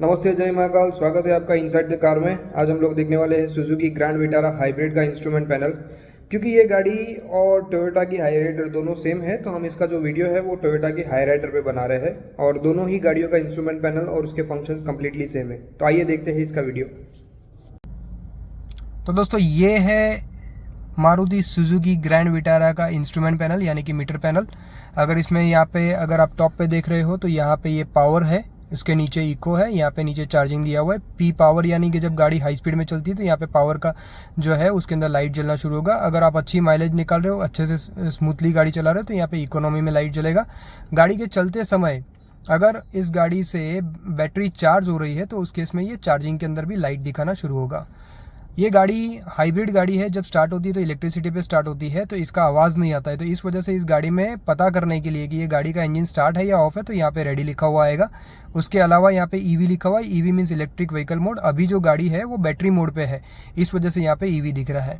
नमस्ते, जय महाकाल। स्वागत है आपका इनसाइड द कार में। आज हम लोग देखने वाले हैं सुजुकी ग्रैंड विटारा हाइब्रिड का इंस्ट्रूमेंट पैनल। क्योंकि ये गाड़ी और टोयोटा की हाईराइडर दोनों सेम है, तो हम इसका जो वीडियो है वो टोयोटा की हाईराइडर पे बना रहे हैं और दोनों ही गाड़ियों का इंस्ट्रूमेंट पैनल और उसके फंक्शंस कंप्लीटली सेम है। तो आइए देखते हैं इसका वीडियो। तो दोस्तों ये है मारुति सुजुकी ग्रैंड विटारा का इंस्ट्रूमेंट पैनल यानी कि मीटर पैनल। अगर इसमें यहाँ पे अगर आप टॉप पे देख रहे हो तो यहाँ पे ये पावर है, इसके नीचे इको है, यहाँ पे नीचे चार्जिंग दिया हुआ है। पी पावर यानी कि जब गाड़ी हाई स्पीड में चलती है तो यहाँ पे पावर का जो है उसके अंदर लाइट जलना शुरू होगा। अगर आप अच्छी माइलेज निकाल रहे हो, अच्छे से स्मूथली गाड़ी चला रहे हो तो यहाँ पे इकोनॉमी में लाइट जलेगा। गाड़ी के चलते समय अगर इस गाड़ी से बैटरी चार्ज हो रही है तो उस केस में ये चार्जिंग के अंदर भी लाइट दिखाना शुरू होगा। ये गाड़ी हाइब्रिड गाड़ी है, जब स्टार्ट होती है तो इलेक्ट्रिसिटी पे स्टार्ट होती है तो इसका आवाज़ नहीं आता है। तो इस वजह से इस गाड़ी में पता करने के लिए कि ये गाड़ी का इंजन स्टार्ट है या ऑफ है तो यहाँ पे रेडी लिखा हुआ आएगा। उसके अलावा यहाँ पे ईवी लिखा हुआ है। EV means electric vehicle mode. अभी जो गाड़ी है वो बैटरी मोड पे है, इस वजह से यहाँ पे ईवी दिख रहा है।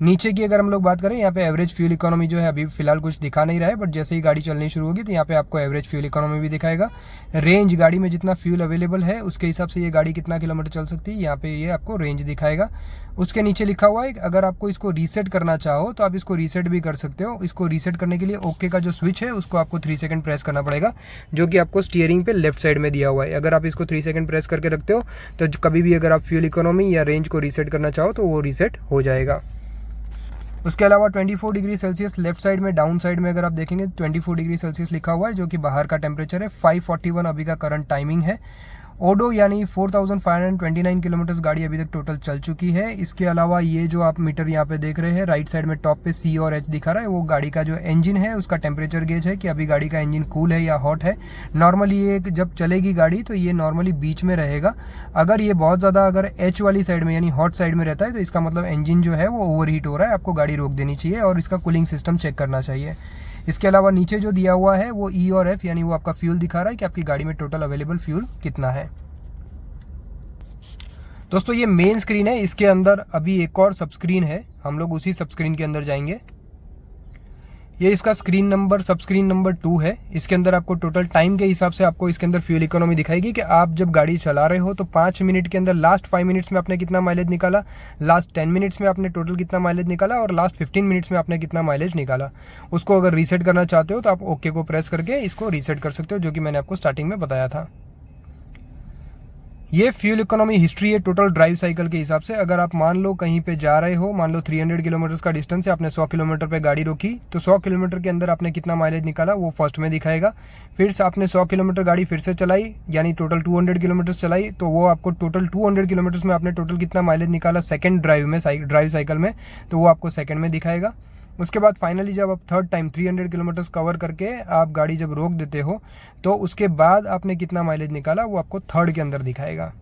नीचे की अगर हम लोग बात करें, यहाँ पे एवरेज फ्यूल इकोनॉमी जो है अभी फिलहाल कुछ दिखा नहीं रहा है, बट जैसे ही गाड़ी चलनी शुरू होगी तो यहाँ पे आपको एवरेज फ्यूल इकोनॉमी भी दिखाएगा। रेंज गाड़ी में जितना फ्यूल अवेलेबल है उसके हिसाब से ये गाड़ी कितना किलोमीटर चल सकती है, यहाँ पे ये आपको रेंज दिखाएगा। उसके नीचे लिखा हुआ है अगर आपको इसको रीसेट करना चाहो तो आप इसको रीसेट भी कर सकते हो। इसको रीसेट करने के लिए ओके का जो स्विच है उसको आपको 3 सेकंड प्रेस करना पड़ेगा, जो कि आपको स्टीयरिंग पे लेफ्ट साइड में दिया हुआ है। अगर आप इसको 3 सेकंड प्रेस करके रखते हो तो कभी भी अगर आप फ्यूल इकोनॉमी या रेंज को रीसेट करना चाहो तो वो रीसेट हो जाएगा। उसके अलावा 24 डिग्री सेल्सियस लेफ्ट साइड में, डाउन साइड में अगर आप देखेंगे 24 डिग्री सेल्सियस लिखा हुआ है, जो कि बाहर का टेम्परेचर है। 5:41 अभी का करंट टाइमिंग है। ओडो यानी 4529 किलोमीटर गाड़ी अभी तक टोटल चल चुकी है। इसके अलावा ये जो आप मीटर यहाँ पे देख रहे हैं राइट साइड में टॉप पे सी और एच दिखा रहा है, वो गाड़ी का जो इंजन है उसका टेम्परेचर गेज है कि अभी गाड़ी का इंजन कूल है या हॉट है। नॉर्मली ये जब चलेगी गाड़ी तो ये नॉर्मली बीच में रहेगा। अगर ये बहुत ज़्यादा अगर एच वाली साइड में यानी हॉट साइड में रहता है तो इसका मतलब इंजन जो है वो ओवर हीट हो रहा है, आपको गाड़ी रोक देनी चाहिए और इसका कूलिंग सिस्टम चेक करना चाहिए। इसके अलावा नीचे जो दिया हुआ है वो ई और एफ यानी वो आपका फ्यूल दिखा रहा है कि आपकी गाड़ी में टोटल अवेलेबल फ्यूल कितना है। दोस्तों ये मेन स्क्रीन है, इसके अंदर अभी एक और सब स्क्रीन है, हम लोग उसी सब स्क्रीन के अंदर जाएंगे। ये इसका स्क्रीन नंबर सब स्क्रीन नंबर 2 है। इसके अंदर आपको टोटल टाइम के हिसाब से आपको इसके अंदर फ्यूल इकोनॉमी दिखाएगी कि आप जब गाड़ी चला रहे हो तो 5 मिनट के अंदर लास्ट 5 मिनट्स में आपने कितना माइलेज निकाला, लास्ट 10 मिनट्स में आपने टोटल कितना माइलेज निकाला और लास्ट 15 मिनट्स में आपने कितना माइलेज निकाला। उसको अगर रीसेट करना चाहते हो तो आप ओके को प्रेस करके इसको रीसेट कर सकते हो, जो कि मैंने आपको स्टार्टिंग में बताया था। ये फ्यूल इकोनॉमी हिस्ट्री है टोटल ड्राइव साइकिल के हिसाब से। अगर आप मान लो कहीं पे जा रहे हो, मान लो 300 किलोमीटर का डिस्टेंस है, आपने 100 किलोमीटर पे गाड़ी रोकी तो 100 किलोमीटर के अंदर आपने कितना माइलेज निकाला वो फर्स्ट में दिखाएगा। फिर से आपने 100 किलोमीटर गाड़ी फिर से चलाई यानी टोटल 200 किलोमीटर चलाई तो वो आपको टोटल 200 किलोमीटर में आपने टोटल कितना माइलेज निकाला सेकेंड ड्राइव में, ड्राइव साइकिल में, तो वो आपको सेकेंड में दिखाएगा। उसके बाद फाइनली जब आप थर्ड टाइम 300 किलोमीटर कवर करके आप गाड़ी जब रोक देते हो तो उसके बाद आपने कितना माइलेज निकाला वो आपको थर्ड के अंदर दिखाएगा।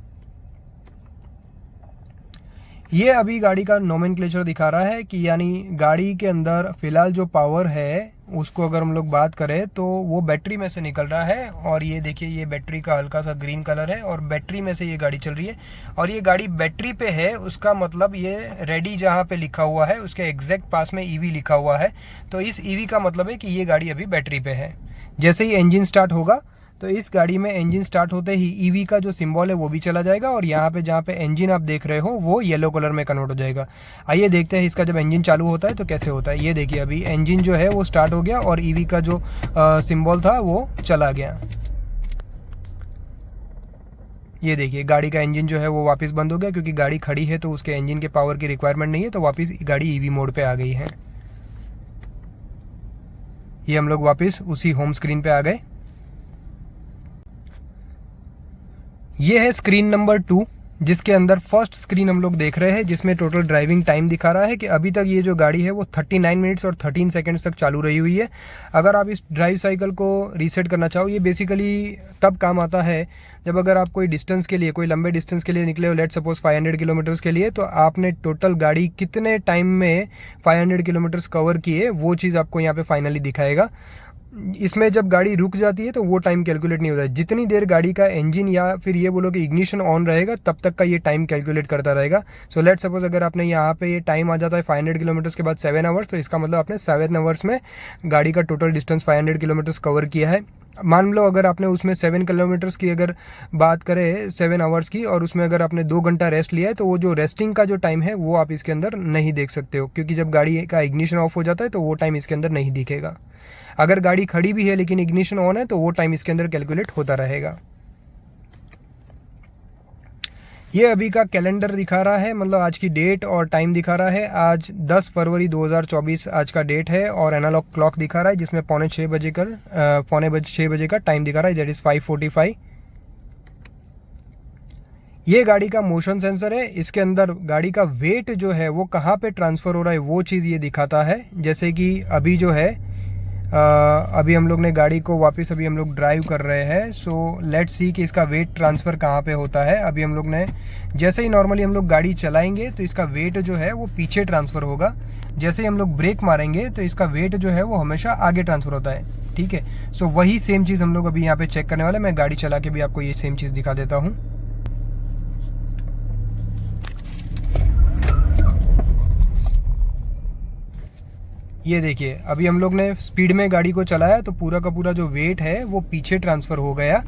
ये अभी गाड़ी का नोमेनक्लेचर दिखा रहा है कि यानी गाड़ी के अंदर फिलहाल जो पावर है उसको अगर हम लोग बात करें तो वो बैटरी में से निकल रहा है। और ये देखिए ये बैटरी का हल्का सा ग्रीन कलर है और बैटरी में से ये गाड़ी चल रही है और ये गाड़ी बैटरी पे है। उसका मतलब ये रेडी जहाँ पे लिखा हुआ है उसके एग्जैक्ट पास में ईवी लिखा हुआ है, तो इस ईवी का मतलब है कि ये गाड़ी अभी बैटरी पे है। जैसे ही इंजन स्टार्ट होगा तो इस गाड़ी में इंजन स्टार्ट होते ही ईवी का जो सिंबल है वो भी चला जाएगा और यहाँ पे जहाँ पे इंजन आप देख रहे हो वो येलो कलर में कन्वर्ट हो जाएगा। आइए देखते हैं इसका जब इंजन चालू होता है तो कैसे होता है। ये देखिए अभी इंजन जो है वो स्टार्ट हो गया और ईवी का जो सिंबल था वो चला गया। ये देखिए गाड़ी का इंजन जो है वो वापस बंद हो गया क्योंकि गाड़ी खड़ी है तो उसके इंजन के पावर की रिक्वायरमेंट नहीं है, तो वापस गाड़ी ईवी मोड पे आ गई है। ये हम लोग वापस उसी होम स्क्रीन पे आ गए। ये है स्क्रीन नंबर 2 जिसके अंदर फर्स्ट स्क्रीन हम लोग देख रहे हैं, जिसमें टोटल ड्राइविंग टाइम दिखा रहा है कि अभी तक ये जो गाड़ी है वो 39 मिनट्स और 13 सेकंड्स तक चालू रही हुई है। अगर आप इस ड्राइव साइकिल को रीसेट करना चाहो, ये बेसिकली तब काम आता है जब अगर आप कोई डिस्टेंस के लिए, कोई लंबे डिस्टेंस के लिए निकले हो, लेट सपोज 500 किलोमीटर्स के लिए, तो आपने टोटल गाड़ी कितने टाइम में 500 किलोमीटर्स कवर किए वो चीज़ आपको यहाँ पे फाइनली दिखाएगा। इसमें जब गाड़ी रुक जाती है तो वो टाइम कैलकुलेट नहीं होता है। जितनी देर गाड़ी का इंजन या फिर ये बोलो कि इग्निशन ऑन रहेगा तब तक का ये टाइम कैलकुलेट करता रहेगा। सो लेट सपोज अगर आपने यहाँ पे ये टाइम आ जाता है 500 किलोमीटर्स के बाद 7 आवर्स, तो इसका मतलब आपने 7 आवर्स में गाड़ी का टोटल डिस्टेंस 500 किलोमीटर्स कवर किया है। मान लो अगर आपने उसमें 7 किलोमीटर्स की अगर बात करें 7 आवर्स की, और उसमें अगर आपने 2 घंटा रेस्ट लिया है तो वो जो रेस्टिंग का जो टाइम है वो आप इसके अंदर नहीं देख सकते हो, क्योंकि जब गाड़ी का इग्निशन ऑफ हो जाता है तो वो टाइम इसके अंदर नहीं दिखेगा। अगर गाड़ी खड़ी भी है लेकिन इग्निशन ऑन है तो वो टाइम इसके अंदर कैलकुलेट होता रहेगा। ये अभी का कैलेंडर दिखा रहा है, मतलब आज की डेट और टाइम दिखा रहा है। आज 10 फरवरी 2024 आज का डेट है, और एनालॉग क्लॉक दिखा रहा है जिसमें पौने 6 बजे का टाइम दिखा रहा है, दैट इज़ 5:45। ये गाड़ी का मोशन सेंसर है, इसके अंदर गाड़ी का वेट जो है वो कहाँ पे ट्रांसफ़र हो रहा है वो चीज़ ये दिखाता है। जैसे कि अभी जो है अभी हम लोग ने गाड़ी को वापस अभी हम लोग ड्राइव कर रहे हैं, सो लेट्स सी कि इसका वेट ट्रांसफ़र कहाँ पे होता है। अभी हम लोग ने जैसे ही नॉर्मली हम लोग गाड़ी चलाएंगे तो इसका वेट जो है वो पीछे ट्रांसफ़र होगा, जैसे ही हम लोग ब्रेक मारेंगे तो इसका वेट जो है वो हमेशा आगे ट्रांसफ़र होता है, ठीक है। सो वही सेम चीज़ हम लोग अभी यहाँ पे चेक करने वाले हैं। मैं गाड़ी चला के भी आपको ये सेम चीज़ दिखा देता हूँ। ये देखिए अभी हम लोग ने स्पीड में गाड़ी को चलाया तो पूरा का पूरा जो वेट है वो पीछे ट्रांसफ़र हो गया,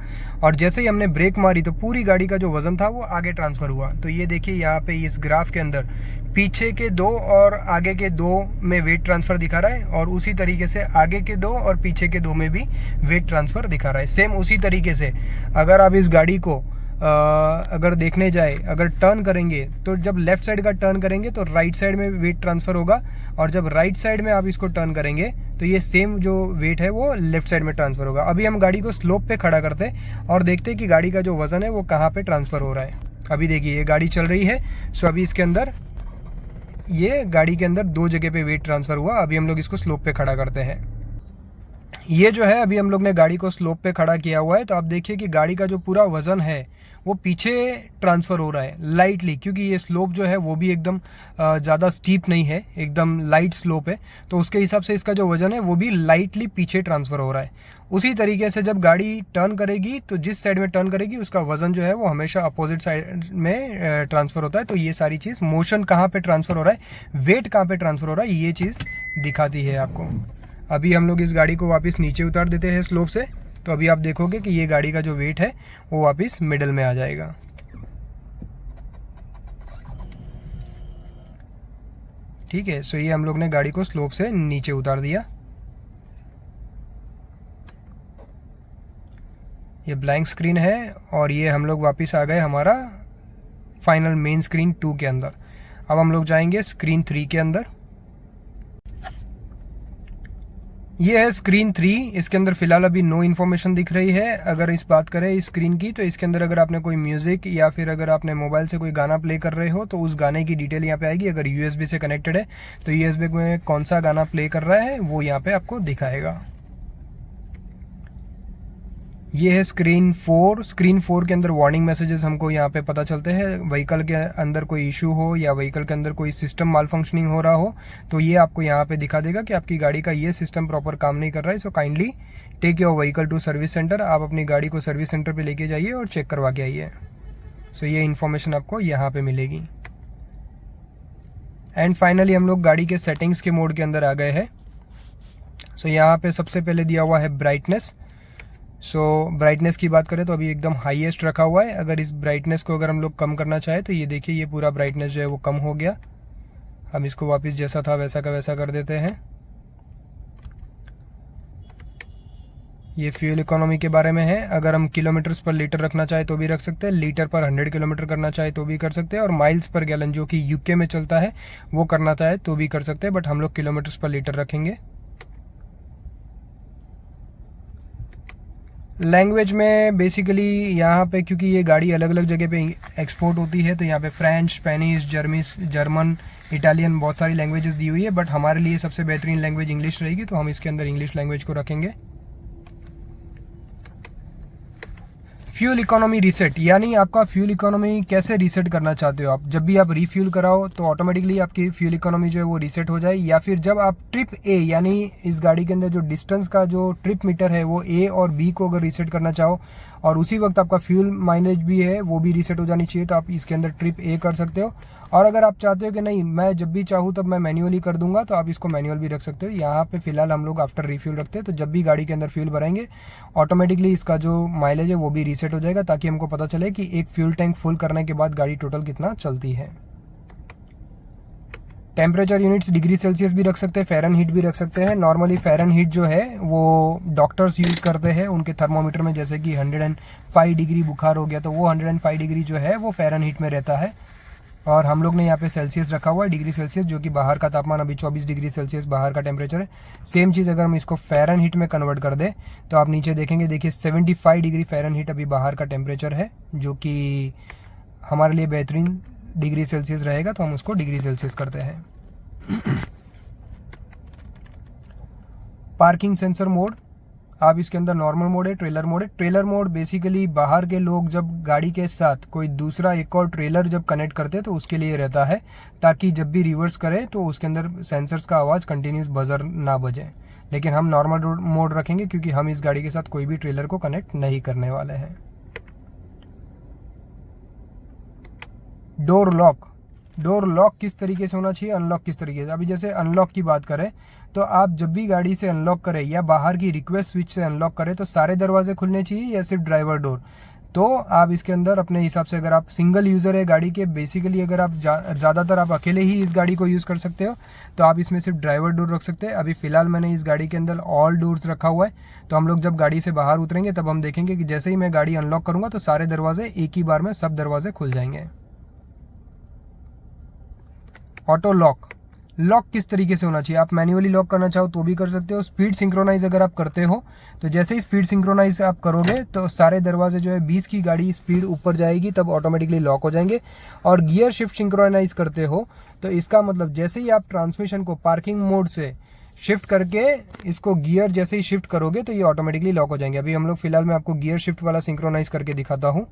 और जैसे ही हमने ब्रेक मारी तो पूरी गाड़ी का जो वज़न था वो आगे ट्रांसफ़र हुआ। तो ये देखिए यहाँ पे इस ग्राफ के अंदर पीछे के 2 और आगे के 2 में वेट ट्रांसफ़र दिखा रहा है, और उसी तरीके से आगे के 2 और पीछे के 2 में भी वेट ट्रांसफ़र दिखा रहा है। सेम उसी तरीके से अगर आप इस गाड़ी को अगर देखने जाए, अगर टर्न करेंगे तो जब लेफ्ट साइड का टर्न करेंगे तो राइट साइड में वेट ट्रांसफ़र होगा, और जब राइट साइड में आप इसको टर्न करेंगे तो ये सेम जो वेट है वो लेफ्ट साइड में ट्रांसफ़र होगा। अभी हम गाड़ी को स्लोप पे खड़ा करते हैं और देखते हैं कि गाड़ी का जो वज़न है वो कहाँ पे ट्रांसफ़र हो रहा है। अभी देखिए ये गाड़ी चल रही है, सो अभी इसके अंदर ये गाड़ी के अंदर 2 जगह पे वेट ट्रांसफ़र हुआ। अभी हम लोग इसको स्लोप पे खड़ा करते हैं। ये जो है अभी हम लोग ने गाड़ी को स्लोप पे खड़ा किया हुआ है, तो आप देखिए कि गाड़ी का जो पूरा वज़न है वो पीछे ट्रांसफ़र हो रहा है लाइटली, क्योंकि ये स्लोप जो है वो भी एकदम ज़्यादा स्टीप नहीं है, एकदम लाइट स्लोप है, तो उसके हिसाब से इसका जो वज़न है वो भी लाइटली पीछे ट्रांसफ़र हो रहा है। उसी तरीके से जब गाड़ी टर्न करेगी तो जिस साइड में टर्न करेगी उसका वज़न जो है वो हमेशा अपोजिट साइड में ट्रांसफ़र होता है। तो ये सारी चीज़ मोशन कहाँ पे ट्रांसफ़र हो रहा है, वेट कहाँ पे ट्रांसफ़र हो रहा है, ये चीज़ दिखाती है आपको। अभी हम लोग इस गाड़ी को वापस नीचे उतार देते हैं स्लोप से, तो अभी आप देखोगे कि ये गाड़ी का जो वेट है वो वापस मिडल में आ जाएगा। ठीक है, सो ये हम लोग ने गाड़ी को स्लोप से नीचे उतार दिया। ये ब्लैंक स्क्रीन है, और ये हम लोग वापस आ गए हमारा फाइनल मेन स्क्रीन 2 के अंदर। अब हम लोग जाएंगे स्क्रीन 3 के अंदर। ये है स्क्रीन 3, इसके अंदर फिलहाल अभी नो इन्फॉर्मेशन दिख रही है। अगर इस बात करें इस स्क्रीन की, तो इसके अंदर अगर आपने कोई म्यूजिक या फिर अगर आपने मोबाइल से कोई गाना प्ले कर रहे हो तो उस गाने की डिटेल यहाँ पे आएगी। अगर यूएसबी से कनेक्टेड है तो यूएसबी में कौन सा गाना प्ले कर रहा है वो यहाँ पे आपको दिखाएगा। ये है स्क्रीन 4। स्क्रीन 4 के अंदर वार्निंग मैसेजेस हमको यहाँ पे पता चलते हैं। व्हीकल के अंदर कोई इशू हो या व्हीकल के अंदर कोई सिस्टम माल फंक्शनिंग हो रहा हो तो ये आपको यहाँ पे दिखा देगा कि आपकी गाड़ी का ये सिस्टम प्रॉपर काम नहीं कर रहा है, so kindly take your vehicle to service centre. आप अपनी गाड़ी को सर्विस सेंटर पे लेके जाइए और चेक करवा के आइए। सो ये इन्फॉर्मेशन आपको यहाँ पे मिलेगी। एंड फाइनली हम लोग गाड़ी के सेटिंग्स के मोड के अंदर आ गए हैं। सो यहाँ पे सबसे पहले दिया हुआ है ब्राइटनेस। सो ब्राइटनेस की बात करें तो अभी एकदम हाईएस्ट रखा हुआ है। अगर इस ब्राइटनेस को अगर हम लोग कम करना चाहें तो ये देखिए ये पूरा ब्राइटनेस जो है वो कम हो गया। हम इसको वापस जैसा था वैसा का वैसा कर देते हैं। ये फ्यूल इकोनॉमी के बारे में है। अगर हम किलोमीटर्स पर लीटर रखना चाहे तो भी रख सकते हैं, लीटर पर 100 किलोमीटर करना चाहे तो भी कर सकते हैं, और माइल्स पर गैलन जो कि यूके में चलता है वो करना चाहे तो भी कर सकते हैं, बट हम लोग किलोमीटर्स पर लीटर रखेंगे। लैंग्वेज में बेसिकली यहाँ पे क्योंकि ये गाड़ी अलग अलग जगह पे एक्सपोर्ट होती है तो यहाँ पे फ्रेंच, स्पेनिश, जर्मन, इटालियन बहुत सारी लैंग्वेजेस दी हुई है, बट हमारे लिए सबसे बेहतरीन लैंग्वेज इंग्लिश रहेगी तो हम इसके अंदर इंग्लिश लैंग्वेज को रखेंगे। फ्यूल इकोनॉमी रीसेट, यानी आपका फ्यूल इकोनॉमी कैसे रीसेट करना चाहते हो आप। जब भी आप रीफ्यूल कराओ तो ऑटोमेटिकली आपकी फ्यूल इकोनॉमी जो है वो रीसेट हो जाए, या फिर जब आप ट्रिप ए यानी इस गाड़ी के अंदर जो डिस्टेंस का जो ट्रिप मीटर है वो ए और बी को अगर रीसेट करना चाहो और उसी वक्त आपका फ्यूल माइलेज भी है वो भी रीसेट हो जानी चाहिए। तो आप इसके अंदर ट्रिप ए कर सकते हो। और अगर आप चाहते हो कि नहीं मैं जब भी चाहूँ तब मैं मैन्युअली कर दूंगा, तो आप इसको मैनुअल भी रख सकते हो। यहाँ पे फिलहाल हम लोग आफ्टर रिफ्यूल रखते हैं, तो जब भी गाड़ी के अंदर फ्यूल भराएंगे ऑटोमेटिकली इसका जो माइलेज है वो भी रीसेट हो जाएगा, ताकि हमको पता चले कि एक फ्यूल टैंक फुल करने के बाद गाड़ी टोटल कितना चलती है। टेम्परेचर यूनिट्स डिग्री सेल्सियस भी रख सकते हैं, फ़ारेनहीट भी रख सकते हैं। नॉर्मली फ़ारेनहीट जो है वो डॉक्टर्स यूज़ करते हैं उनके थर्मोमीटर में, जैसे कि 105 डिग्री बुखार हो गया तो वो 105 डिग्री जो है वो फ़ारेनहीट में रहता है। और हम लोग ने यहाँ पे सेल्सियस रखा हुआ है, डिग्री सेल्सियस, जो कि बाहर का तापमान अभी 24 डिग्री सेल्सियस बाहर का टेम्परेचर है। सेम चीज़ अगर हम इसको फ़ारेनहीट में कन्वर्ट कर दें तो आप नीचे देखेंगे, देखिए 75 डिग्री फ़ारेनहीट अभी बाहर का टेम्परेचर है, जो कि हमारे लिए बेहतरीन डिग्री सेल्सियस रहेगा, तो हम उसको डिग्री सेल्सियस करते हैं। पार्किंग सेंसर मोड, आप इसके अंदर नॉर्मल मोड है, ट्रेलर मोड है। ट्रेलर मोड बेसिकली बाहर के लोग जब गाड़ी के साथ कोई दूसरा एक और ट्रेलर जब कनेक्ट करते हैं तो उसके लिए रहता है, ताकि जब भी रिवर्स करें तो उसके अंदर सेंसर्स का आवाज़ कंटिन्यूस बजर ना बजे। लेकिन हम नॉर्मल मोड रखेंगे क्योंकि हम इस गाड़ी के साथ कोई भी ट्रेलर को कनेक्ट नहीं करने वाले हैं। डोर लॉक, डोर लॉक किस तरीके से होना चाहिए, अनलॉक किस तरीके से। अभी जैसे अनलॉक की बात करें तो आप जब भी गाड़ी से अनलॉक करें या बाहर की रिक्वेस्ट स्विच से अनलॉक करें तो सारे दरवाजे खुलने चाहिए या सिर्फ ड्राइवर डोर। तो आप इसके अंदर अपने हिसाब से, अगर आप सिंगल यूज़र है गाड़ी के, बेसिकली अगर आप ज़्यादातर आप अकेले ही इस गाड़ी को यूज़ कर सकते हो तो आप इसमें सिर्फ ड्राइवर डोर रख सकते हैं। अभी फ़िलहाल मैंने इस गाड़ी के अंदर ऑल डोर्स रखा हुआ है, तो हम लोग जब गाड़ी से बाहर उतरेंगे तब हम देखेंगे कि जैसे ही मैं गाड़ी अनलॉक करूँगा तो सारे दरवाजे एक ही बार में सब दरवाजे खुल जाएंगे। ऑटो लॉक, लॉक किस तरीके से होना चाहिए, आप मैन्युअली लॉक करना चाहो तो भी कर सकते हो। स्पीड सिंक्रोनाइज अगर आप करते हो तो जैसे ही स्पीड सिंक्रोनाइज आप करोगे तो सारे दरवाजे जो है 20 की गाड़ी स्पीड ऊपर जाएगी तब ऑटोमेटिकली लॉक हो जाएंगे। और गियर शिफ्ट सिंक्रोनाइज करते हो तो इसका मतलब जैसे ही आप ट्रांसमिशन को पार्किंग मोड से शिफ्ट करके इसको गियर जैसे ही शिफ्ट करोगे तो ये ऑटोमेटिकली लॉक हो जाएंगे। अभी हम लोग फिलहाल मैं आपको गियर शिफ्ट वाला सिंक्रोनाइज करके दिखाता हूँ।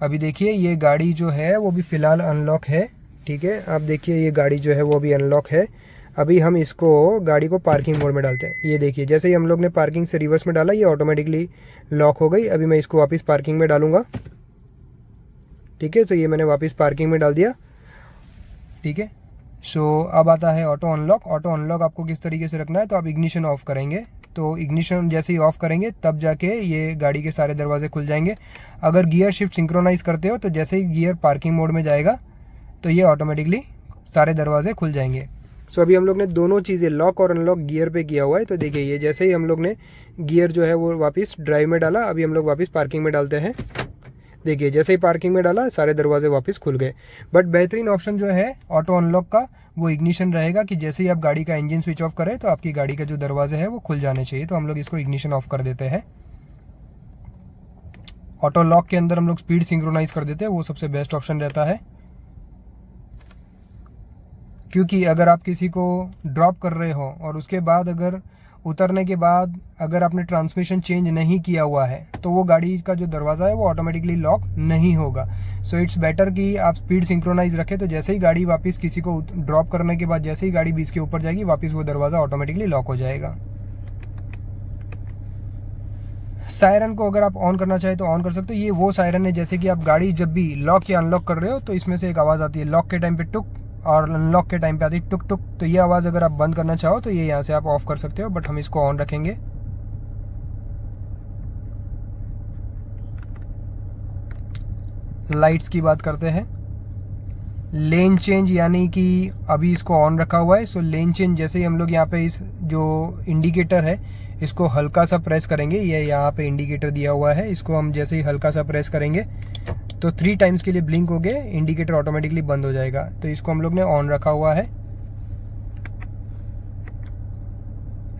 अभी देखिए ये गाड़ी जो है वो भी फ़िलहाल अनलॉक है, ठीक है। आप देखिए ये गाड़ी जो है वो भी अनलॉक है। अभी हम इसको गाड़ी को पार्किंग मोड में डालते हैं। ये देखिए जैसे ही हम लोग ने पार्किंग से रिवर्स में डाला ये ऑटोमेटिकली लॉक हो गई। अभी मैं इसको वापस पार्किंग में डालूंगा, ठीक है। तो ये मैंने वापस पार्किंग में डाल दिया, ठीक है। सो अब आता है ऑटो अनलॉक। ऑटो अनलॉक आपको किस तरीके से रखना है, तो आप इग्निशन ऑफ करेंगे, तो इग्निशन जैसे ही ऑफ करेंगे तब जाके ये गाड़ी के सारे दरवाजे खुल जाएंगे। अगर गियर शिफ्ट सिंक्रोनाइज करते हो तो जैसे ही गियर पार्किंग मोड में जाएगा तो ये ऑटोमेटिकली सारे दरवाजे खुल जाएंगे। सो अभी हम लोग ने दोनों चीज़ें लॉक और अनलॉक गियर पे किया हुआ है। तो देखिए ये जैसे ही हम लोग ने गियर जो है वो वापस ड्राइव में डाला, अभी हम लोग वापस पार्किंग में डालते हैं। देखिए जैसे ही पार्किंग में डाला सारे दरवाजे वापस खुल गए। बट बेहतरीन ऑप्शन जो है ऑटो अनलॉक का वो इग्निशन रहेगा, कि जैसे ही आप गाड़ी का इंजन स्विच ऑफ करें तो आपकी गाड़ी का जो दरवाजे है वो खुल जाने चाहिए। तो हम लोग इसको इग्निशन ऑफ कर देते हैं। ऑटो लॉक के अंदर हम लोग स्पीड सिंक्रोनाइज कर देते हैं, वो सबसे बेस्ट ऑप्शन रहता है। क्योंकि अगर आप किसी को ड्रॉप कर रहे हो और उसके बाद अगर उतरने के बाद अगर आपने ट्रांसमिशन चेंज नहीं किया हुआ है तो वो गाड़ी का जो दरवाज़ा है वो ऑटोमेटिकली लॉक नहीं होगा। सो इट्स बेटर कि आप स्पीड सिंक्रोनाइज रखें, तो जैसे ही गाड़ी वापस किसी को ड्रॉप करने के बाद जैसे ही गाड़ी 20 के ऊपर जाएगी वापस वो दरवाज़ा ऑटोमेटिकली लॉक हो जाएगा। सायरन को अगर आप ऑन करना चाहे तो ऑन कर सकते हो। ये वो सायरन है जैसे कि आप गाड़ी जब भी लॉक या अनलॉक कर रहे हो तो इसमें से एक आवाज़ आती है, लॉक के टाइम पे टुक और अनलॉक के टाइम पे आती है टुक टुक। तो ये आवाज़ अगर आप बंद करना चाहो तो ये यहाँ से आप ऑफ कर सकते हो, बट हम इसको ऑन रखेंगे। लाइट्स की बात करते हैं। लेन चेंज यानी कि अभी इसको ऑन रखा हुआ है। सो लेन चेंज जैसे ही हम लोग यहाँ पे इस जो इंडिकेटर है इसको हल्का सा प्रेस करेंगे, ये यहाँ पे इंडिकेटर दिया हुआ है, इसको हम जैसे ही हल्का सा प्रेस करेंगे तो 3 टाइम्स के लिए ब्लिंक हो गए, इंडिकेटर ऑटोमेटिकली बंद हो जाएगा। तो इसको हम लोग ने ऑन रखा हुआ है।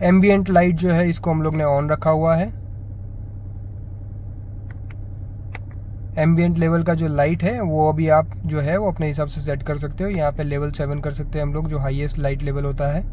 एम्बिएंट लाइट जो है इसको हम लोग ने ऑन रखा हुआ है। एम्बिएंट लेवल का जो लाइट है वो अभी आप जो है वो अपने हिसाब से सेट कर सकते हो। यहाँ पे लेवल 7 कर सकते हैं हम लोग, जो हाईएस्ट लाइट लेवल होता है।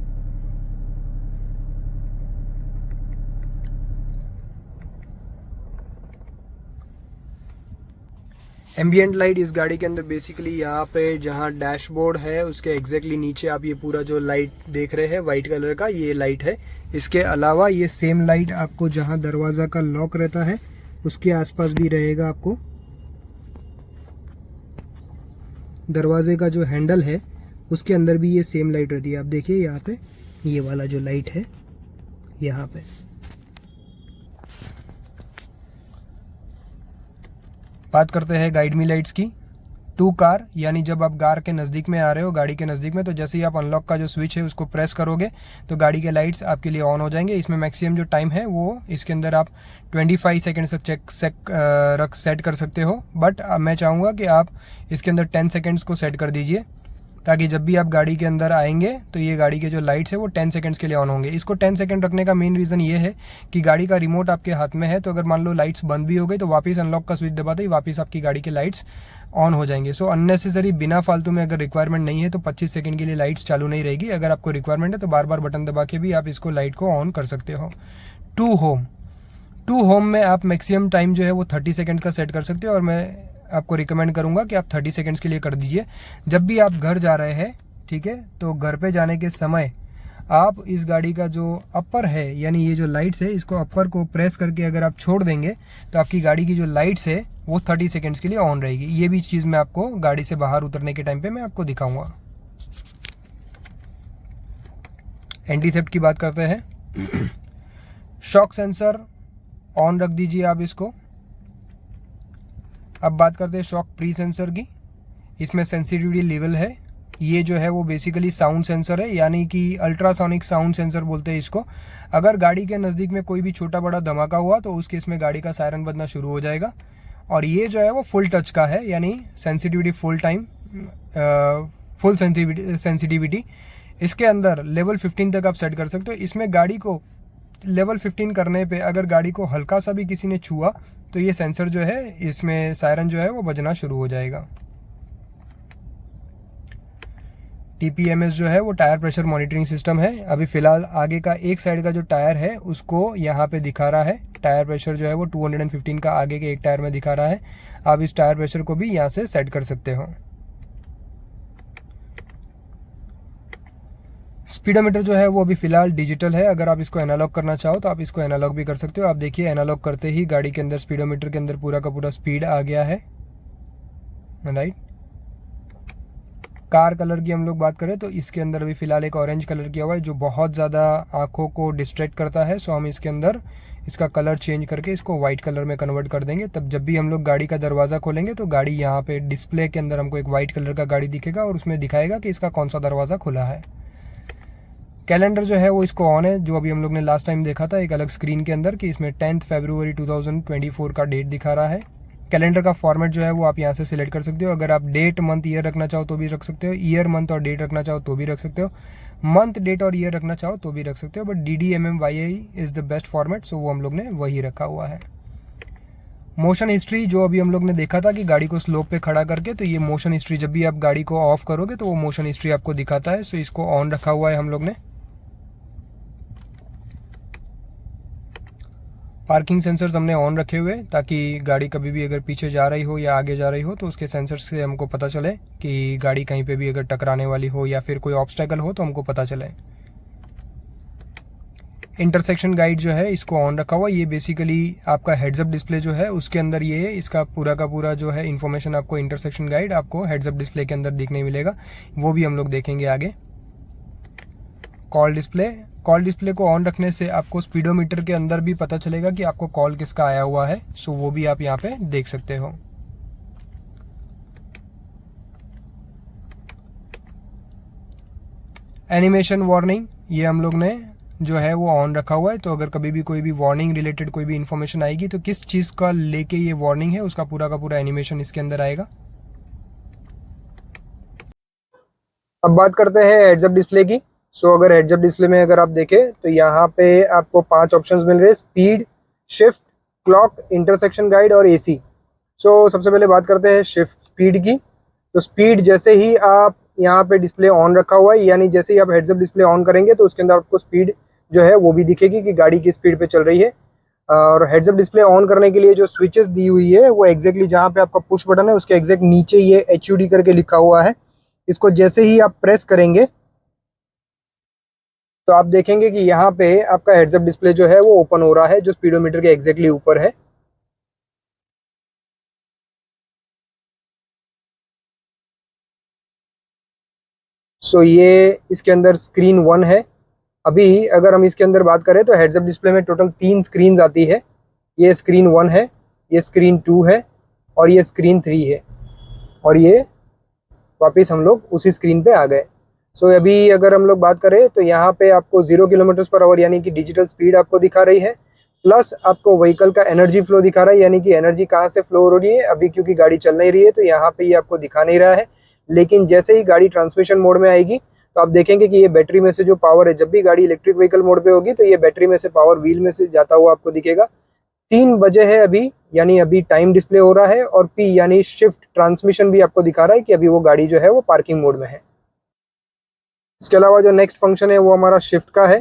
एम्बियंट लाइट इस गाड़ी के अंदर बेसिकली यहाँ पे जहाँ डैशबोर्ड है उसके एग्जैक्टली नीचे आप ये पूरा जो लाइट देख रहे हैं वाइट कलर का, ये लाइट है। इसके अलावा ये सेम लाइट आपको जहाँ दरवाज़ा का लॉक रहता है उसके आसपास भी रहेगा। आपको दरवाजे का जो हैंडल है उसके अंदर भी ये सेम लाइट रहती है। आप देखिए यहाँ पे ये वाला जो लाइट है यहाँ पे। बात करते हैं गाइड मी लाइट्स की। टू कार, यानी जब आप कार के नज़दीक में आ रहे हो, गाड़ी के नज़दीक में, तो जैसे ही आप अनलॉक का जो स्विच है उसको प्रेस करोगे तो गाड़ी के लाइट्स आपके लिए ऑन हो जाएंगे। इसमें मैक्सिमम जो टाइम है वो इसके अंदर आप 25 सेकेंड तक सेट कर सकते हो, बट मैं चाहूँगा कि आप इसके अंदर 10 सेकेंड्स को सेट कर दीजिए, ताकि जब भी आप गाड़ी के अंदर आएंगे तो ये गाड़ी के जो लाइट्स है वो 10 सेकंड्स के लिए ऑन होंगे। इसको 10 सेकंड रखने का मेन रीज़न ये है कि गाड़ी का रिमोट आपके हाथ में है, तो अगर मान लो लाइट्स बंद भी हो गई तो वापस अनलॉक का स्विच दबाते ही वापस आपकी गाड़ी के लाइट्स ऑन हो जाएंगे। सो अननेसेसरी बिना फालतू में अगर रिक्वायरमेंट नहीं है तो 25 सेकंड के लिए लाइट्स चालू नहीं रहेगी। अगर आपको रिक्वायरमेंट है तो बार बार बटन दबा के भी आप इसको लाइट को ऑन कर सकते हो। टू होम में आप मैक्सिमम टाइम जो है वो 30 सेकेंड्स का सेट कर सकते हो, और मैं आपको रिकमेंड करूँगा कि आप 30 सेकेंड्स के लिए कर दीजिए। जब भी आप घर जा रहे हैं, ठीक है, तो घर पे जाने के समय आप इस गाड़ी का जो अपर है, यानी ये जो लाइट्स है, इसको अपर को प्रेस करके अगर आप छोड़ देंगे तो आपकी गाड़ी की जो लाइट्स है वो 30 सेकेंड्स के लिए ऑन रहेगी। ये भी चीज़ मैं आपको गाड़ी से बाहर उतरने के टाइम पे मैं आपको दिखाऊंगा। एंटी थेफ्ट की बात करते हैं। शॉक सेंसर ऑन रख दीजिए आप इसको। अब बात करते हैं शॉक प्री सेंसर की। इसमें सेंसिटिविटी लेवल है। ये जो है वो बेसिकली साउंड सेंसर है, यानी कि अल्ट्रासोनिक साउंड सेंसर बोलते हैं इसको। अगर गाड़ी के नज़दीक में कोई भी छोटा बड़ा धमाका हुआ तो उस केस में गाड़ी का सायरन बजना शुरू हो जाएगा। और ये जो है वो फुल टच का है, यानी sensitivity full time, full sensitivity. इसके अंदर लेवल 15 तक आप सेट कर सकते हो। इसमें गाड़ी को लेवल 15 करने पे अगर गाड़ी को हल्का सा भी किसी ने छुआ तो ये सेंसर जो है, इसमें सायरन जो है वो बजना शुरू हो जाएगा। TPMS जो है वो टायर प्रेशर मॉनिटरिंग सिस्टम है। अभी फ़िलहाल आगे का एक साइड का जो टायर है उसको यहाँ पे दिखा रहा है। टायर प्रेशर जो है वो 215 का आगे के एक टायर में दिखा रहा है। आप इस टायर प्रेशर को भी यहाँ से सेट कर सकते हो। स्पीडोमीटर जो है वो अभी फ़िलहाल डिजिटल है। अगर आप इसको एनालॉग करना चाहो तो आप इसको एनालॉग भी कर सकते हो। आप देखिए एनालॉग करते ही गाड़ी के अंदर स्पीडोमीटर के अंदर पूरा का पूरा स्पीड आ गया है, राइट। कार कलर की हम लोग बात करें तो इसके अंदर अभी फ़िलहाल एक ऑरेंज कलर किया हुआ है जो बहुत ज़्यादा आँखों को डिस्ट्रैक्ट करता है। सो हम इसके अंदर इसका कलर चेंज करके इसको वाइट कलर में कन्वर्ट कर देंगे। तब जब भी हम लोग गाड़ी का दरवाज़ा खोलेंगे तो गाड़ी यहाँ पे डिस्प्ले के अंदर हमको एक वाइट कलर का गाड़ी दिखेगा और उसमें दिखाएगा कि इसका कौन सा दरवाज़ा खुला है। कैलेंडर जो है वो इसको ऑन है, जो अभी हम लोग ने लास्ट टाइम देखा था एक अलग स्क्रीन के अंदर कि इसमें 10 फरवरी 2024 का डेट दिखा रहा है। कैलेंडर का फॉर्मेट जो है वो आप यहाँ से सिलेक्ट कर सकते हो। अगर आप डेट मंथ ईयर रखना चाहो तो भी रख सकते हो, ईयर मंथ और डेट रखना चाहो तो भी रख सकते हो, मंथ डेट और ईयर रखना चाहो तो भी रख सकते हो, but DDMMYI is the best format, so वो हम लोग ने वही रखा हुआ है। मोशन हिस्ट्री जो अभी हम लोग ने देखा था कि गाड़ी को स्लोप पे खड़ा करके, तो ये मोशन हिस्ट्री जब भी आप गाड़ी को ऑफ करोगे तो वो मोशन हिस्ट्री आपको दिखाता है। सो इसको ऑन रखा हुआ है हम लोग ने। पार्किंग सेंसर्स हमने ऑन रखे हुए ताकि गाड़ी कभी भी अगर पीछे जा रही हो या आगे जा रही हो तो उसके सेंसर्स से हमको पता चले कि गाड़ी कहीं पे भी अगर टकराने वाली हो या फिर कोई ऑब्स्टेकल हो तो हमको पता चले। इंटरसेक्शन गाइड जो है इसको ऑन रखा हुआ। ये बेसिकली आपका हेड्सअप डिस्प्ले जो है उसके अंदर ये इसका पूरा का पूरा जो है इन्फॉर्मेशन आपको इंटरसेक्शन गाइड आपको हेड्सअप डिस्प्ले के अंदर दिखने मिलेगा, वो भी हम लोग देखेंगे आगे। कॉल डिस्प्ले को ऑन रखने से आपको स्पीडोमीटर के अंदर भी पता चलेगा कि आपको कॉल किसका आया हुआ है। सो वो भी आप यहाँ पे देख सकते हो। एनिमेशन वार्निंग ये हम लोग ने जो है वो ऑन रखा हुआ है, तो अगर कभी भी कोई भी वार्निंग रिलेटेड कोई भी इंफॉर्मेशन आएगी तो किस चीज़ का लेके ये वार्निंग है उसका पूरा का पूरा एनिमेशन इसके अंदर आएगा। अब बात करते हैं हेड्सअप डिस्प्ले की। सो अगर हेड्सअप डिस्प्ले में अगर आप देखें तो यहाँ पे आपको 5 ऑप्शंस मिल रहे हैं: speed, shift, clock, intersection guide और AC। सो सबसे पहले बात करते हैं स्पीड की। तो स्पीड जैसे ही आप यहाँ पे डिस्प्ले ऑन रखा हुआ है, यानी जैसे ही आप हेड्सअप डिस्प्ले ऑन करेंगे तो उसके अंदर आपको स्पीड जो है वो भी दिखेगी कि गाड़ी की स्पीड पे चल रही है। और हेड्स अप डिस्प्ले ऑन करने के लिए जो स्विचेस दी हुई है वो एग्जैक्टली जहाँ पे आपका पुश बटन है उसके एग्जैक्ट नीचे ये HUD करके लिखा हुआ है। इसको जैसे ही आप प्रेस करेंगे तो आप देखेंगे कि यहाँ पे आपका हेड्स अप डिस्प्ले जो है वो ओपन हो रहा है, जो स्पीडोमीटर के एग्जैक्टली ऊपर है। सो ये इसके अंदर स्क्रीन 1 है। अभी अगर हम इसके अंदर बात करें तो हेड्स अप डिस्प्ले में टोटल 3 स्क्रीन आती है। ये स्क्रीन 1 है, ये स्क्रीन 2 है और ये स्क्रीन 3 है। और ये वापस हम लोग उसी स्क्रीन पे आ गए। सो अभी अगर हम लोग बात करें तो यहाँ पे आपको 0 किलोमीटर पर आवर यानी कि डिजिटल स्पीड आपको दिखा रही है, प्लस आपको व्हीकल का एनर्जी फ्लो दिखा रहा है, यानी कि एनर्जी कहाँ से फ्लो हो रही है। अभी क्योंकि गाड़ी चल नहीं रही है तो यहाँ पे ये आपको दिखा नहीं रहा है, लेकिन जैसे ही गाड़ी ट्रांसमिशन मोड में आएगी तो आप देखेंगे कि ये बैटरी में से जो पावर है, जब भी गाड़ी इलेक्ट्रिक व्हीकल मोड पे होगी तो ये बैटरी में से पावर व्हील में से जाता हुआ आपको दिखेगा। 3 बजे है अभी, यानी अभी टाइम डिस्प्ले हो रहा है, और P यानी शिफ्ट ट्रांसमिशन भी आपको दिखा रहा है कि अभी वो गाड़ी जो है वो पार्किंग मोड में है। इसके अलावा जो नेक्स्ट फंक्शन है वो हमारा शिफ्ट का है।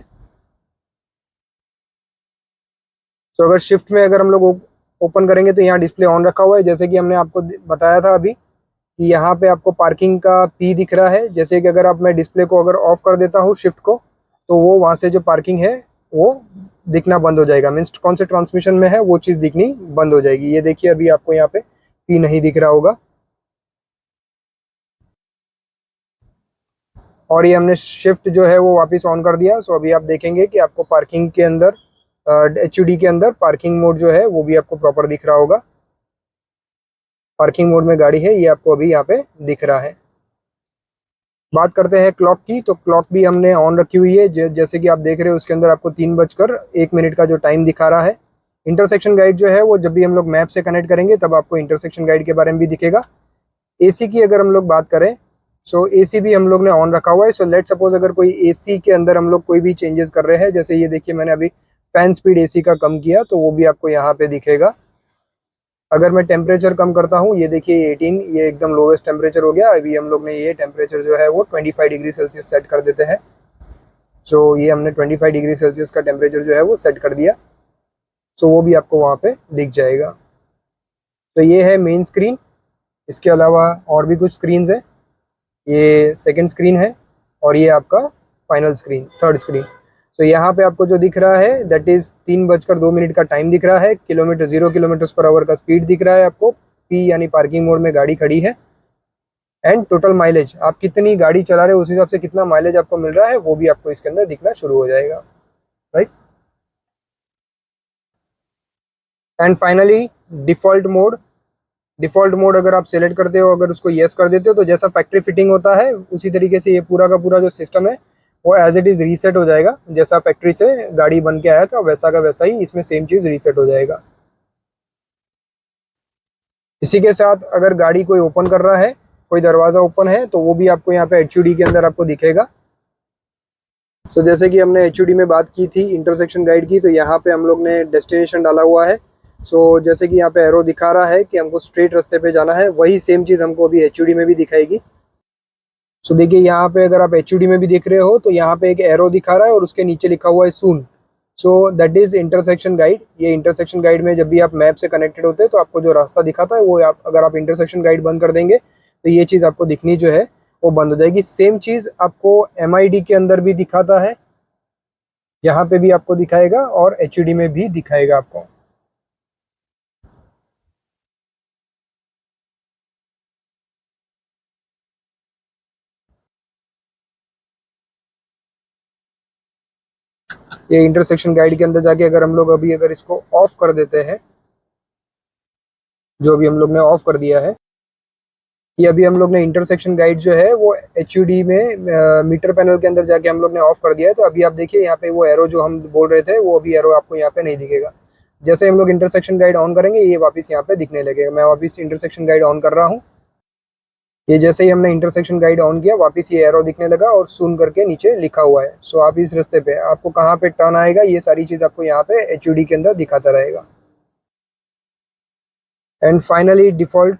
तो अगर शिफ्ट में अगर हम लोग ओपन करेंगे तो यहाँ डिस्प्ले ऑन रखा हुआ है, जैसे कि हमने आपको बताया था अभी कि यहाँ पे आपको पार्किंग का P दिख रहा है। जैसे कि अगर आप मैं डिस्प्ले को अगर ऑफ कर देता हूँ शिफ्ट को, तो वो वहाँ से जो पार्किंग है वो दिखना बंद हो जाएगा। मीन्स कौन से ट्रांसमिशन में है वो चीज़ दिखनी बंद हो जाएगी। ये देखिए अभी आपको यहाँ पे P नहीं दिख रहा होगा। और ये हमने शिफ्ट जो है वो वापस ऑन कर दिया। सो अभी आप देखेंगे कि आपको पार्किंग के अंदर HUD के अंदर पार्किंग मोड जो है वो भी आपको प्रॉपर दिख रहा होगा। पार्किंग मोड में गाड़ी है ये आपको अभी यहाँ पे दिख रहा है। बात करते हैं क्लॉक की, तो क्लॉक भी हमने ऑन रखी हुई है। जैसे कि आप देख रहे हो उसके अंदर आपको 3:01 का जो टाइम दिखा रहा है। इंटरसेक्शन गाइड जो है वो जब भी हम लोग मैप से कनेक्ट करेंगे तब आपको इंटरसेक्शन गाइड के बारे में भी दिखेगा। AC की अगर हम लोग बात करें, सो AC भी हम लोग ने ऑन रखा हुआ है। सो लेट सपोज अगर कोई AC के अंदर हम लोग कोई भी चेंजेस कर रहे हैं, जैसे ये देखिए मैंने अभी फैन स्पीड AC का कम किया तो वो भी आपको यहाँ पे दिखेगा। अगर मैं टेम्परेचर कम करता हूँ, ये देखिए 18, ये एकदम लोवेस्ट टेम्परेचर हो गया। अभी हम लोग ने ये टेम्परेचर जो है वो 25 डिग्री सेल्सियस सेट कर देते हैं। सो ये हमने 25 डिग्री सेल्सियस का टेम्परेचर जो है वो सेट कर दिया। सो वो भी आपको वहाँ पे दिख जाएगा। तो ये है मेन स्क्रीन। इसके अलावा और भी कुछ स्क्रीन्स है। ये सेकंड स्क्रीन है और ये आपका फाइनल स्क्रीन, थर्ड स्क्रीन। तो यहाँ पे आपको जो दिख रहा है दैट इज 3:02 का टाइम दिख रहा है। 0 किलोमीटर पर आवर का स्पीड दिख रहा है आपको। P यानी पार्किंग मोड में गाड़ी खड़ी है। एंड टोटल माइलेज, आप कितनी गाड़ी चला रहे हो उस हिसाब से कितना माइलेज आपको मिल रहा है वो भी आपको इसके अंदर दिखना शुरू हो जाएगा, right. And finally default mode. Default mode अगर आप सेलेक्ट करते हो, अगर उसको येस कर देते हो, तो जैसा फैक्ट्री फिटिंग होता है उसी तरीके से ये पूरा का पूरा जो सिस्टम है वो एज इट इज रीसेट हो जाएगा। जैसा फैक्ट्री से गाड़ी बन के आया था वैसा का वैसा ही इसमें सेम चीज रीसेट हो जाएगा। इसी के साथ अगर गाड़ी कोई ओपन कर रहा है, कोई दरवाजा ओपन है, तो वो भी आपको यहाँ पे HUD के अंदर आपको दिखेगा। तो जैसे कि हमने HUD में बात की थी इंटरसेक्शन गाइड की, तो यहाँ पे हम लोग ने डेस्टिनेशन डाला हुआ है। सो जैसे कि यहाँ पे एरो दिखा रहा है कि हमको स्ट्रेट रास्ते पे जाना है, वही सेम चीज़ हमको अभी HUD में भी दिखाएगी। सो देखिए यहाँ पे अगर आप HUD में भी देख रहे हो तो यहाँ पे एक एरो दिखा रहा है और उसके नीचे लिखा हुआ है सून। So that is intersection guide. ये इंटरसेक्शन गाइड में जब भी आप मैप से कनेक्टेड होते हैं तो आपको जो रास्ता दिखाता है वो आप अगर आप इंटरसेक्शन गाइड बंद कर देंगे तो ये चीज़ आपको दिखनी जो है वो बंद हो जाएगी। सेम चीज़ आपको MID के अंदर भी दिखाता है, यहाँ पे भी आपको दिखाएगा और HUD में भी दिखाएगा आपको। ये इंटरसेक्शन गाइड के अंदर जाके अगर हम लोग अभी अगर इसको ऑफ कर देते हैं, जो भी हम लोग ने ऑफ कर दिया है, ये अभी हम लोग ने इंटरसेक्शन गाइड जो है वो HUD में मीटर पैनल के अंदर जाके हम लोग ने ऑफ कर दिया है। तो अभी आप देखिए यहाँ पे वो एरो जो हम बोल रहे थे वो अभी एरो आपको यहाँ पे नहीं दिखेगा। जैसे हम लोग इंटरसेक्शन गाइड ऑन करेंगे ये वापस यहाँ पे दिखने लगेगा। मैं वापस इंटरसेक्शन गाइड ऑन कर रहा हूँ। ये जैसे ही हमने इंटरसेक्शन गाइड ऑन किया वापस ये एरो दिखने लगा और सुन करके नीचे लिखा हुआ है। सो आप इस रास्ते पे आपको कहाँ पे टर्न आएगा ये सारी चीज़ आपको यहाँ पे HUD के अंदर दिखाता रहेगा। एंड फाइनली डिफ़ॉल्ट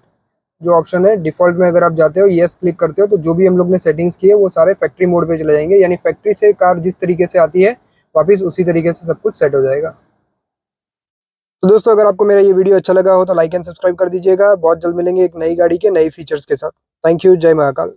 जो ऑप्शन है, डिफ़ॉल्ट में अगर आप जाते हो येस क्लिक करते हो तो जो भी हम लोग ने सेटिंग्स की है वो सारे फैक्ट्री मोड पे चले जाएंगे, यानी फैक्ट्री से कार जिस तरीके से आती है वापस उसी तरीके से सब कुछ सेट हो जाएगा। तो दोस्तों अगर आपको मेरा ये वीडियो अच्छा लगा हो तो लाइक एंड सब्सक्राइब कर दीजिएगा। बहुत जल्द मिलेंगे एक नई गाड़ी के नए फीचर्स के साथ। Thank you. जय महाकाल।